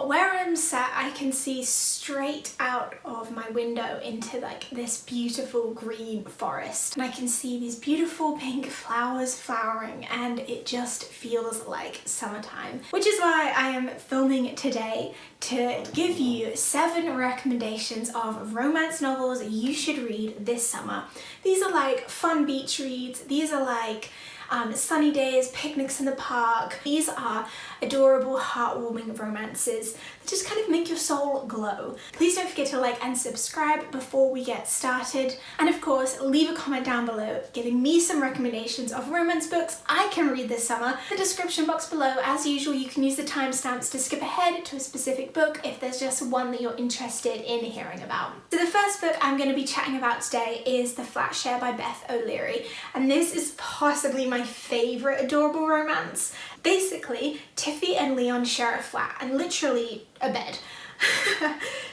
From where I'm sat, I can see straight out of my window into like this beautiful green forest. And I can see these beautiful pink flowers flowering, and it just feels like summertime. Which is why I am filming today to give you 7 recommendations of romance novels you should read this summer. These are like fun beach reads. These are like sunny days, picnics in the park. These are adorable, heartwarming romances that just kind of make your soul glow. Please don't forget to like and subscribe before we get started. And of course, leave a comment down below giving me some recommendations of romance books I can read this summer. In the description box below, as usual, you can use the timestamps to skip ahead to a specific book if there's just one that you're interested in hearing about. So the first book I'm going to be chatting about today is The Flatshare by Beth O'Leary, and this is possibly my favorite adorable romance. Basically, Tiffy and Leon share a flat and literally a bed.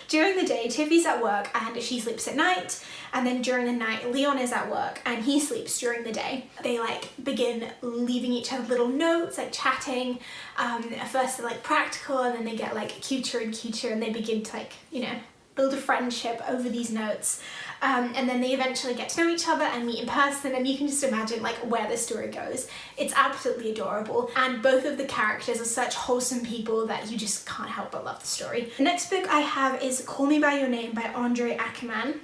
During the day, Tiffy's at work and she sleeps at night, and then during the night, Leon is at work and he sleeps during the day. They like begin leaving each other little notes, like chatting. At first they're like practical, and then they get like cuter and cuter, and they begin to like, you know, build a friendship over these notes. And then they eventually get to know each other and meet in person, and you can just imagine like where the story goes. It's absolutely adorable, and both of the characters are such wholesome people that you just can't help but love the story. The next book I have is Call Me By Your Name by André Aciman.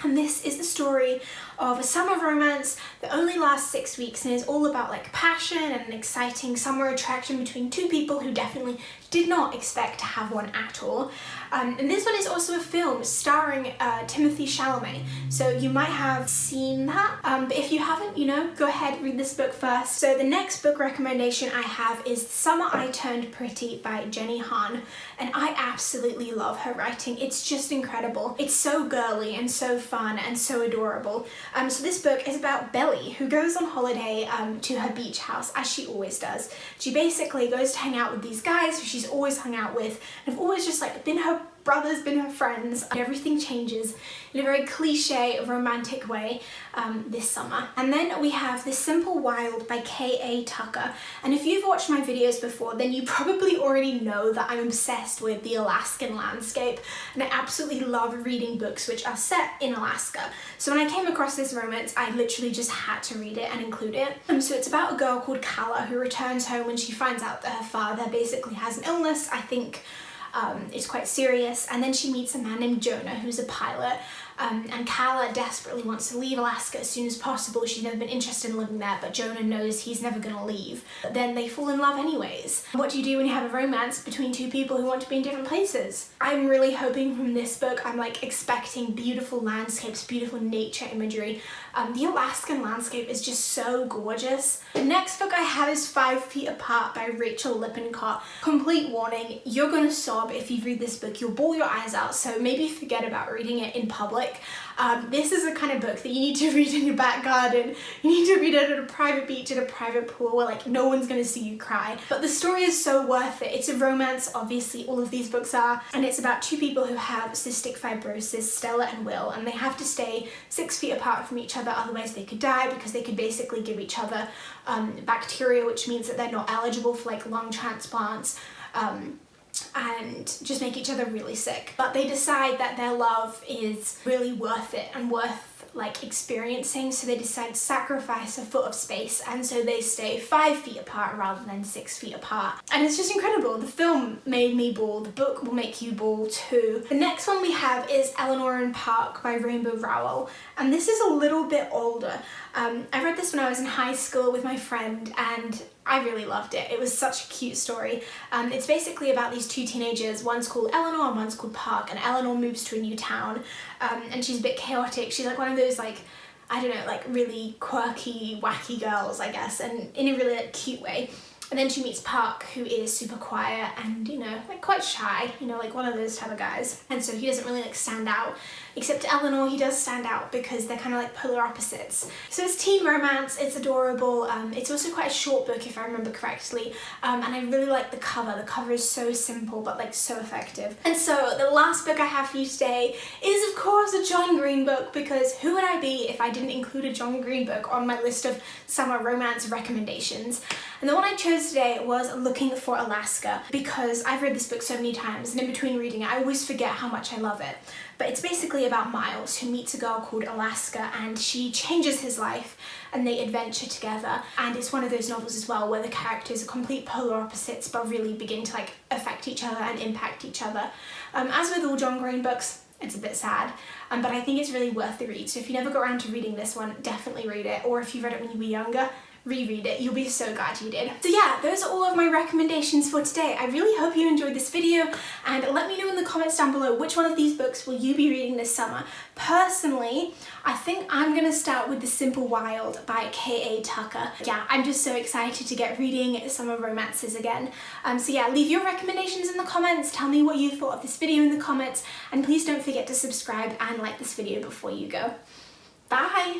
And this is the story of a summer romance that only lasts 6 weeks and is all about like passion and an exciting summer attraction between two people who definitely did not expect to have one at all. And this one is also a film starring Timothée Chalamet, so you might have seen that. But if you haven't, you know, go ahead, read this book first. So the next book recommendation I have is Summer I Turned Pretty by Jenny Han, and I absolutely love her writing. It's just incredible. It's so girly and so fun and so adorable. So this book is about Belly, who goes on holiday to her beach house, as she always does. She basically goes to hang out with these guys who she's always hung out with and have always just like been her brothers, been her friends. Everything changes in a very cliche romantic way this summer. And then we have The Simple Wild by K.A. Tucker, and if you've watched my videos before, then you probably already know that I'm obsessed with the Alaskan landscape, and I absolutely love reading books which are set in Alaska. So when I came across this romance, I literally just had to read it and include it. So it's about a girl called Kala who returns home when she finds out that her father basically has an illness. I think it's quite serious, and then she meets a man named Jonah who's a pilot, and Kala desperately wants to leave Alaska as soon as possible. She's never been interested in living there, but Jonah knows he's never gonna leave. But then they fall in love anyways. What do you do when you have a romance between two people who want to be in different places? I'm really hoping from this book, I'm like expecting beautiful landscapes, beautiful nature imagery. The Alaskan landscape is just so gorgeous. The next book I have is 5 Feet Apart by Rachael Lippencott. Complete warning, you're gonna sob if you read this book. You'll bawl your eyes out, so maybe forget about reading it in public. This is the kind of book that you need to read in your back garden. You need to read it at a private beach, at a private pool where like no one's gonna see you cry. But the story is so worth it. It's a romance, obviously all of these books are, and it's about two people who have cystic fibrosis, Stella and Will, and they have to stay 6 feet apart from each other, otherwise they could die, because they could basically give each other bacteria, which means that they're not eligible for like lung transplants. And just make each other really sick. But they decide that their love is really worth it and worth like experiencing, so they decide to sacrifice a foot of space, and so they stay 5 feet apart rather than 6 feet apart. And it's just incredible. The film made me bawl, the book will make you bawl too. The next one we have is Eleanor in Park by Rainbow Rowell, and this is a little bit older. I read this when I was in high school with my friend, and I really loved it. It was such a cute story. It's basically about these two teenagers. One's called Eleanor and one's called Park, and Eleanor moves to a new town, and she's a bit chaotic. She's like one of those like, I don't know, like really quirky, wacky girls, I guess, and in a really like cute way. And then she meets Park, who is super quiet and, you know, like quite shy, you know, like one of those type of guys. And so he doesn't really like stand out, except Eleanor, he does stand out because they're kind of like polar opposites. So it's teen romance, it's adorable. It's also quite a short book if I remember correctly. And I really like the cover. The cover is so simple, but like so effective. And so the last book I have for you today is of course a John Green book, because who would I be if I didn't include a John Green book on my list of summer romance recommendations? And the one I chose today was Looking for Alaska, because I've read this book so many times, and in between reading it I always forget how much I love it. But it's basically about Miles, who meets a girl called Alaska, and she changes his life and they adventure together. And it's one of those novels as well where the characters are complete polar opposites but really begin to like affect each other and impact each other. As with all John Green books, it's a bit sad, but I think it's really worth the read. So if you never got around to reading this one, definitely read it. Or if you read it when you were younger, reread it. You'll be so glad you did. So yeah, those are all of my recommendations for today. I really hope you enjoyed this video, and let me know in the comments down below which one of these books will you be reading this summer. Personally, I think I'm gonna start with The Simple Wild by K.A. Tucker. Yeah, I'm just so excited to get reading summer romances again. So yeah, leave your recommendations in the comments, tell me what you thought of this video in the comments, and please don't forget to subscribe and like this video before you go. Bye!